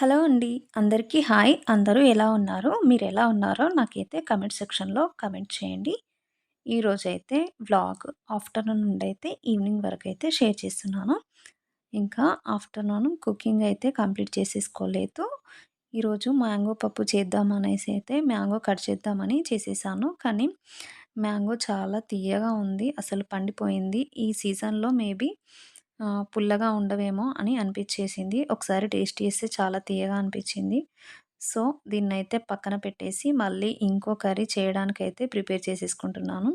Hello అండి. అందరికీ hi. అందరూ ఎలా ఉన్నారు? మీరెలా ఉన్నారో నాకైతే కామెంట్ సెక్షన్‌లో కామెంట్ చేయండి. ఈరోజైతే వ్లాగ్ ఆఫ్టర్‌నూన్ నుండైతే ఈవినింగ్ వరకైతే షేర్ చేస్తున్నాను. ఇంకా ఆఫ్టర్‌నూన్ కుకింగ్ అయితే కంప్లీట్ చేసేసుకోలేదు. ఈరోజు మ్యాంగో పప్పు చేద్దామనేసి అయితే మ్యాంగో కట్ చేద్దామని చేసేసాను. కానీ మ్యాంగో చాలా తియ్యగా ఉంది. అసలు పండిపోయింది. ఈ సీజన్‌లో మేబీ పుల్లగా ఉండవేమో అని అనిపిచ్చేసింది. ఒకసారి టేస్ట్ చేస్తే చాలా తియ్యగా అనిపిచ్చింది. సో, దీన్నైతే పక్కన పెట్టేసి మళ్ళీ ఇంకో కర్రీ చేయడానికైతే ప్రిపేర్ చేసేసుకుంటున్నాను.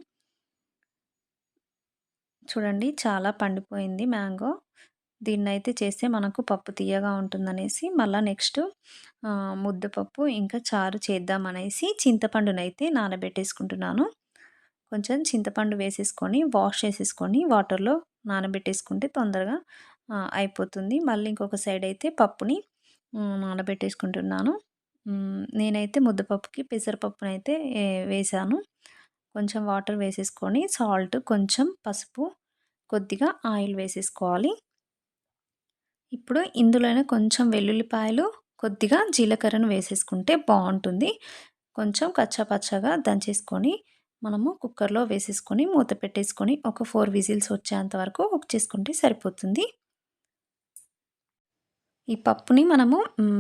చూడండి చాలా పండిపోయింది మ్యాంగో. దీన్నైతే చేస్తే మనకు పప్పు తియ్యగా ఉంటుందనేసి మళ్ళా నెక్స్ట్ ముద్దపప్పు ఇంకా చారు చేద్దామనేసి చింతపండునైతే నానబెట్టేసుకుంటున్నాను. కొంచెం చింతపండు వేసేసుకొని, వాష్ చేసేసుకొని వాటర్‌లో నానబెట్టేసుకుంటే తొందరగా అయిపోతుంది. మళ్ళీ ఇంకొక సైడ్ అయితే పప్పుని నానబెట్టేసుకుంటున్నాను. నేనైతే ముద్దపప్పుకి పెసరపప్పునైతే వేశాను. కొంచెం వాటర్ వేసేసుకొని సాల్ట్, కొంచెం పసుపు, కొద్దిగా ఆయిల్ వేసేసుకోవాలి. ఇప్పుడు ఇందులోనే కొంచెం వెల్లుల్లిపాయలు, కొద్దిగా జీలకర్రను వేసేసుకుంటే బావుంటుంది. కొంచెం కచ్చా పచ్చాగా దంచేసుకొని మనము కుక్కర్‌లో వేసేసుకొని మూత పెట్టేసుకొని ఒక 4 విజిల్స్ వచ్చేంత వరకు కుక్ చేసుకుంటే సరిపోతుంది. ఈ పప్పుని మనము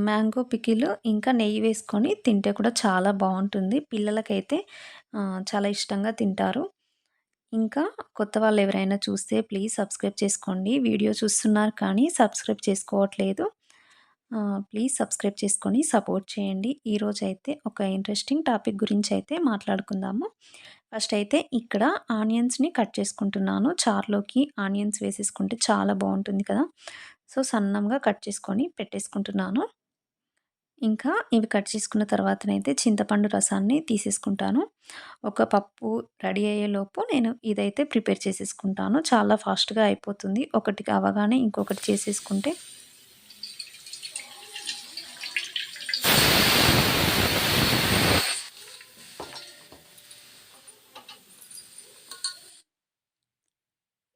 మ్యాంగో పికిల్ ఇంకా నెయ్యి వేసుకొని తింటే కూడా చాలా బావుంటుంది. పిల్లలకైతే చాలా ఇష్టంగా తింటారు. ఇంకా కొత్త వాళ్ళెవరైనా చూస్తే ప్లీజ్ సబ్స్క్రైబ్ చేసుకోండి. వీడియో చూస్తున్నారు కానీ సబ్స్క్రైబ్ చేసుకోవట్లేదు. ప్లీజ్ సబ్స్క్రైబ్ చేసుకొని సపోర్ట్ చేయండి. ఈరోజైతే ఒక ఇంట్రెస్టింగ్ టాపిక్ గురించైతే మాట్లాడుకుందాము. ఫస్ట్ అయితే ఇక్కడ ఆనియన్స్‌ని కట్ చేసుకుంటున్నాను. చారులోకి ఆనియన్స్ వేసేసుకుంటే చాలా బావుంటుంది కదా! సో, సన్నంగా కట్ చేసుకొని పెట్టేసుకుంటున్నాను. ఇంకా ఇవి కట్ చేసుకున్న తర్వాతనైతే చింతపండు రసాన్ని తీసేసుకుంటాను. ఒక పప్పు రెడీ అయ్యేలోపు నేను ఇదైతే ప్రిపేర్ చేసేసుకుంటాను. చాలా ఫాస్ట్‌గా అయిపోతుంది. ఒకటి అవ్వగానే ఇంకొకటి చేసేసుకుంటే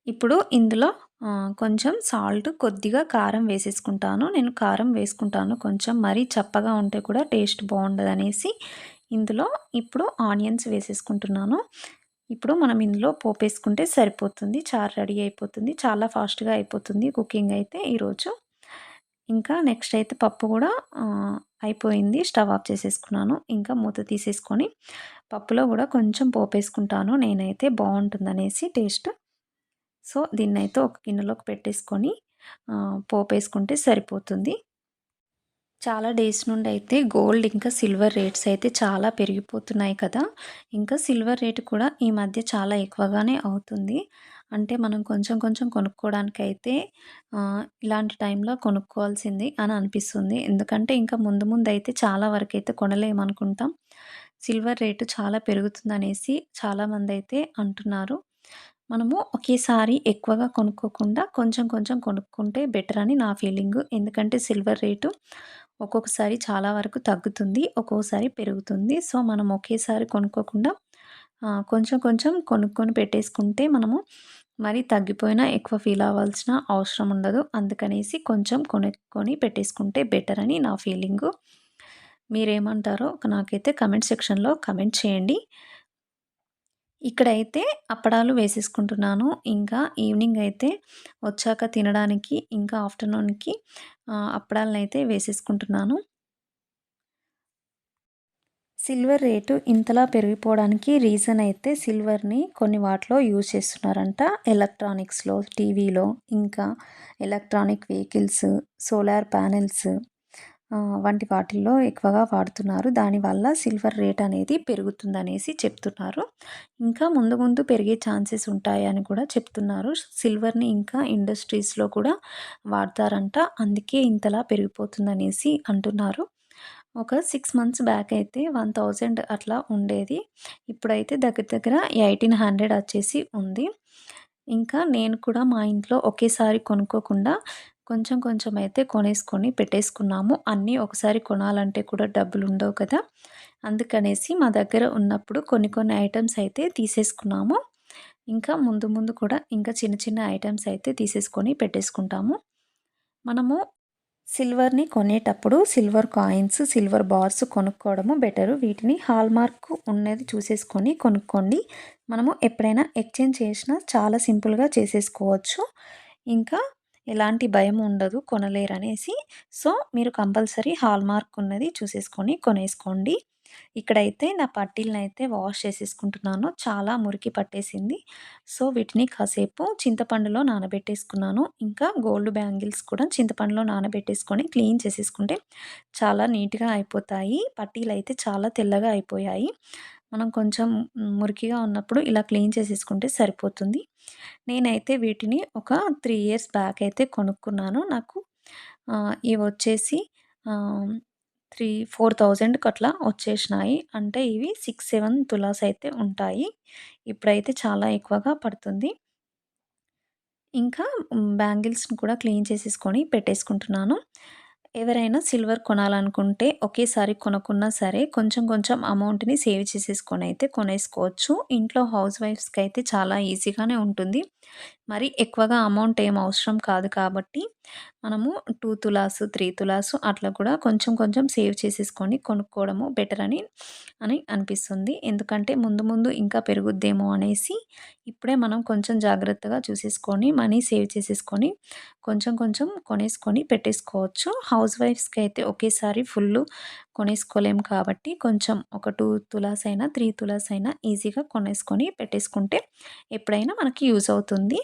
ఇప్పుడు ఇందులో కొంచెం సాల్ట్, కొద్దిగా కారం వేసేసుకుంటాను. నేను కారం వేసుకుంటాను కొంచెం మరీ చప్పగా ఉంటే కూడా టేస్ట్ బావుండదనేసి ఇందులో ఇప్పుడు ఆనియన్స్ వేసేసుకుంటున్నాను. ఇప్పుడు మనం ఇందులో పోపేసుకుంటే సరిపోతుంది. చారు రెడీ అయిపోతుంది. చాలా ఫాస్ట్‌గా అయిపోతుంది కుకింగ్ అయితే ఈరోజు. ఇంకా నెక్స్ట్ అయితే పప్పు గూడా అయిపోయింది. స్టవ్ ఆఫ్ చేసేసుకున్నాను. ఇంకా మూత తీసేసుకొని పప్పులో గూడా కొంచెం పోపేసుకుంటాను నేనైతే బావుంటుందనేసి టేస్ట్. సో, దీన్నైతే ఒక గిన్నెలోకి పెట్టేసుకొని పోపేసుకుంటే సరిపోతుంది. చాలా డేస్ నుండయితే గోల్డ్ ఇంకా సిల్వర్ రేట్స్ అయితే చాలా పెరిగిపోతున్నాయి కదా! ఇంకా సిల్వర్ రేట్ కూడా ఈ మధ్య చాలా ఎక్కువగానే అవుతుంది. అంటే మనం కొంచెం కొంచెం కొనుక్కోవడానికైతే ఇలాంటి టైంలో కొనుక్కోవాల్సింది అని అనిపిస్తుంది. ఎందుకంటే ఇంకా ముందు ముందయితే చాలా వరకైతే కొనలేమనుకుంటాం. సిల్వర్ రేటు చాలా పెరుగుతుందనేసి చాలామందయితే అంటున్నారు. మనము ఒకేసారి ఎక్కువగా కొనుక్కోకుండా కొంచెం కొంచెం కొనుక్కుంటే బెటర్ అని నా ఫీలింగు. ఎందుకంటే సిల్వర్ రేటు ఒక్కొక్కసారి చాలా వరకు తగ్గుతుంది. ఒక్కోసారి పెరుగుతుంది. సో, మనం ఒకేసారి కొనుక్కోకుండా కొంచెం కొంచెం కొనుక్కొని పెట్టేసుకుంటే మనము మరీ తగ్గిపోయినా ఎక్కువ ఫీల్ అవ్వాల్సిన అవసరం ఉండదు. అందుకనేసి కొంచెం కొనుక్కొని పెట్టేసుకుంటే బెటర్ అని నా ఫీలింగు. మీరేమంటారో నాకైతే కామెంట్ సెక్షన్‌లో కామెంట్ చేయండి. ఇక్కడైతే అప్పడాలు వేసేసుకుంటున్నాను. ఇంకా ఈవినింగ్ అయితే వచ్చాక తినడానికి ఇంకా ఆఫ్టర్‌నూన్‌కి అప్పడాలనైతే వేసేసుకుంటున్నాను. సిల్వర్ రేటు ఇంతలా పెరిగిపోవడానికి రీజన్ అయితే సిల్వర్‌ని కొన్ని వాటిలో యూజ్ చేస్తున్నారంట. ఎలక్ట్రానిక్స్‌లో, టీవీలో, ఇంకా ఎలక్ట్రానిక్ వెహికల్స్, సోలార్ ప్యానెల్స్ వంటి వాటిల్లో ఎక్కువగా వాడుతున్నారు. దానివల్ల సిల్వర్ రేట్ అనేది పెరుగుతుందనేసి చెప్తున్నారు. ఇంకా ముందు ముందు పెరిగే ఛాన్సెస్ ఉంటాయని కూడా చెప్తున్నారు. సిల్వర్‌ని ఇంకా ఇండస్ట్రీస్‌లో కూడా వాడతారంట. అందుకే ఇంతలా పెరిగిపోతుందనేసి అంటున్నారు. ఒక 6 మంత్స్ బ్యాక్ అయితే 1000 అట్లా ఉండేది. ఇప్పుడైతే దగ్గర దగ్గర 1800 వచ్చేసి ఉంది. ఇంకా నేను కూడా మా ఇంట్లో ఒకేసారి కొనుక్కోకుండా కొంచెం కొంచెం అయితే కొనేసుకొని పెట్టేసుకున్నాము. అన్నీ ఒకసారి కొనాలంటే కూడా డబ్బులుండవు కదా! అందుకనేసి మా దగ్గర ఉన్నప్పుడు కొన్ని కొన్ని ఐటెమ్స్ అయితే తీసేసుకున్నాము. ఇంకా ముందు ముందు కూడా ఇంకా చిన్న చిన్న ఐటెమ్స్ అయితే తీసేసుకొని పెట్టేసుకుంటాము. మనము సిల్వర్‌ని కొనేటప్పుడు సిల్వర్ కాయిన్స్, సిల్వర్ బార్స్ కొనుక్కోవడము బెటరు. వీటిని హాల్‌మార్క్ ఉన్నది చూసేసుకొని కొనుక్కోండి. మనము ఎప్పుడైనా ఎక్స్‌చేంజ్ చేసినా చాలా సింపుల్‌గా చేసేసుకోవచ్చు. ఇంకా ఎలాంటి భయం ఉండదు కొనలేరనేసి. సో, మీరు కంపల్సరీ హాల్‌మార్క్ ఉన్నది చూసేసుకొని కొనేసుకోండి. ఇక్కడైతే నా పట్టీలనైతే వాష్ చేసేసుకుంటున్నాను. చాలా మురికి పట్టేసింది. సో, వీటిని కాసేపు చింతపండులో నానబెట్టేసుకున్నాను. ఇంకా గోల్డ్ బ్యాంగిల్స్ కూడా చింతపండులో నానబెట్టేసుకొని క్లీన్ చేసేసుకుంటే చాలా నీట్‌గా అయిపోతాయి. పట్టీలైతే చాలా తెల్లగా అయిపోయాయి. మనం కొంచెం మురికిగా ఉన్నప్పుడు ఇలా క్లీన్ చేసేసుకుంటే సరిపోతుంది. నేనైతే వీటిని ఒక 3 ఇయర్స్ బ్యాక్ అయితే కొనుక్కున్నాను. నాకు ఇవొచ్చేసి ఆహ్, 4,000కి అట్లా వచ్చేసినాయి. అంటే ఇవి 6, 7 తులాస్ అయితే ఉంటాయి. ఇప్పుడైతే చాలా ఎక్కువగా పడుతుంది. ఇంకా బ్యాంగిల్స్‌ని కూడా క్లీన్ చేసేసుకొని పెట్టేసుకుంటున్నాను. ఎవరైనా సిల్వర్ కొనాలనుకుంటే ఒకేసారి కొనకున్నా సరే కొంచెం కొంచెం అమౌంట్‌ని సేవ్ చేసేసుకొనైతే కొనేసుకోవచ్చు. ఇంట్లో హౌస్ వైఫ్స్‌కైతే చాలా ఈజీగానే ఉంటుంది. మరి ఎక్కువగా అమౌంట్ ఏం అవసరం కాదు కాబట్టి మనము 2 తులాసు, 3 తులాసు అట్లా కూడా కొంచెం కొంచెం సేవ్ చేసేసుకొని కొనుక్కోవడము బెటర్ అని అనిపిస్తుంది. ఎందుకంటే ముందు ముందు ఇంకా పెరుగుద్దేమో అనేసి ఇప్పుడే మనం కొంచెం జాగ్రత్తగా చూసేసుకొని మనీ సేవ్ చేసేసుకొని కొంచెం కొంచెం కొనేసుకొని పెట్టేసుకోవచ్చు. హౌస్ వైఫ్స్‌కి అయితే ఒకేసారి ఫుల్లు కొనేసుకోలేము కాబట్టి కొంచెం ఒక 2 తులాస్ అయినా, 3 తులాస్ అయినా ఈజీగా కొనేసుకొని పెట్టేసుకుంటే ఎప్పుడైనా మనకి యూజ్ అవుతుంది.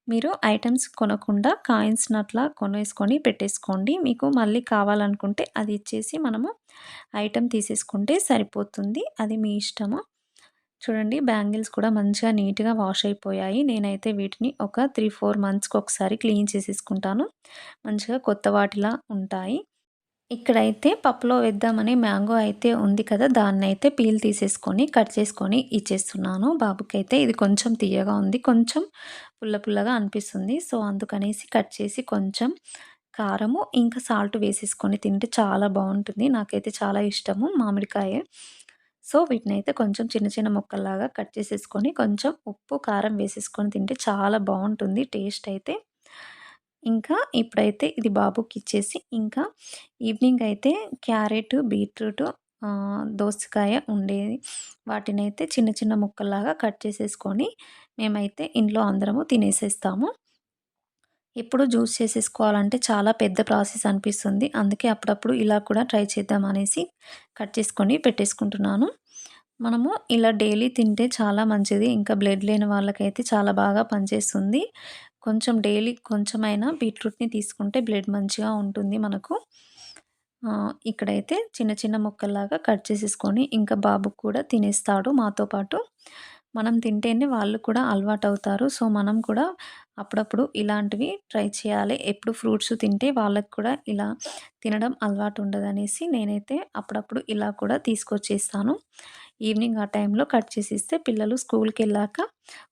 మీరు ఐటెమ్స్ కొనకుండా కాయిన్స్‌ని అట్లా కొనేసుకొని పెట్టేసుకోండి. మీకు మళ్ళీ కావాలనుకుంటే అది ఇచ్చేసి మనము ఐటెమ్ తీసేసుకుంటే సరిపోతుంది. అది మీ ఇష్టము. చూడండి బ్యాంగిల్స్ కూడా మంచిగా నీట్‌గా వాష్ అయిపోయాయి. నేనైతే వీటిని ఒక 3, 4 మంత్స్‌కి ఒకసారి క్లీన్ చేసేసుకుంటాను. మంచిగా కొత్త వాటిలా ఉంటాయి. ఇక్కడైతే పప్పులో వేద్దామని మ్యాంగో అయితే ఉంది కదా! దాన్నైతే పీల్ తీసేసుకొని, కట్ చేసుకొని ఇచ్చేస్తున్నాను బాబుకైతే. ఇది కొంచెం తియ్యగా ఉంది. కొంచెం పుల్ల పుల్లగా అనిపిస్తుంది. సో, అందుకనేసి కట్ చేసి కొంచెం కారము, ఇంకా సాల్ట్ వేసేసుకొని తింటే చాలా బావుంటుంది. నాకైతే చాలా ఇష్టము మామిడికాయ. సో, వీటినైతే కొంచెం చిన్న చిన్న ముక్కల్లాగా కట్ చేసేసుకొని, కొంచెం ఉప్పు, కారం వేసేసుకొని తింటే చాలా బావుంటుంది టేస్ట్ అయితే. ఇంకా ఇప్పుడైతే ఇది బాబుకిచ్చేసి, ఇంకా ఈవినింగ్ అయితే క్యారెట్, బీట్రూట్, దోసకాయ ఉండేది. వాటినైతే చిన్న చిన్న ముక్కల్లాగా కట్ చేసేసుకొని, మేమైతే ఇంట్లో అందరము తినేసేస్తాము. ఎప్పుడు జ్యూస్ చేసేసుకోవాలంటే చాలా పెద్ద ప్రాసెస్ అనిపిస్తుంది. అందుకే అప్పుడప్పుడు ఇలా కూడా ట్రై చేద్దాం అనేసి కట్ చేసుకొని పెట్టేసుకుంటున్నాను. మనము ఇలా డైలీ తింటే చాలా మంచిది. ఇంకా బ్లడ్ లేని వాళ్ళకైతే చాలా బాగా పనిచేస్తుంది. కొంచెం డైలీ కొంచెమైనా బీట్రూట్‌ని తీసుకుంటే బ్లడ్ మంచిగా ఉంటుంది మనకు. ఇక్కడైతే చిన్న చిన్న ముక్కల్లాగా కట్ చేసేసుకొని ఇంకా బాబుకి కూడా తినేస్తాడు మాతో పాటు. మనం తింటేనే వాళ్ళు కూడా అలవాటవుతారు. సో, మనం కూడా అప్పుడప్పుడు ఇలాంటివి ట్రై చేయాలి. ఎప్పుడు ఫ్రూట్స్ తింటే వాళ్ళకి కూడా ఇలా తినడం అలవాటు ఉండదనేసి నేనైతే అప్పుడప్పుడు ఇలా కూడా తీసుకొచ్చేస్తాను. ఈవినింగ్ ఆ టైంలో కట్ చేసిస్తే పిల్లలు స్కూల్‌కెళ్ళాక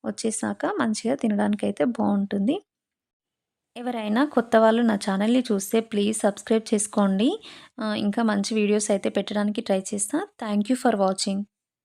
వచ్చేసాక మంచిగా తినడానికైతే బావుంటుంది. ఎవరైనా కొత్త వాళ్ళు నా ఛానల్‌ని చూస్తే ప్లీజ్ సబ్స్క్రైబ్ చేసుకోండి. ఇంకా మంచి వీడియోస్ అయితే పెట్టడానికి ట్రై చేస్తా. Thank you for watching.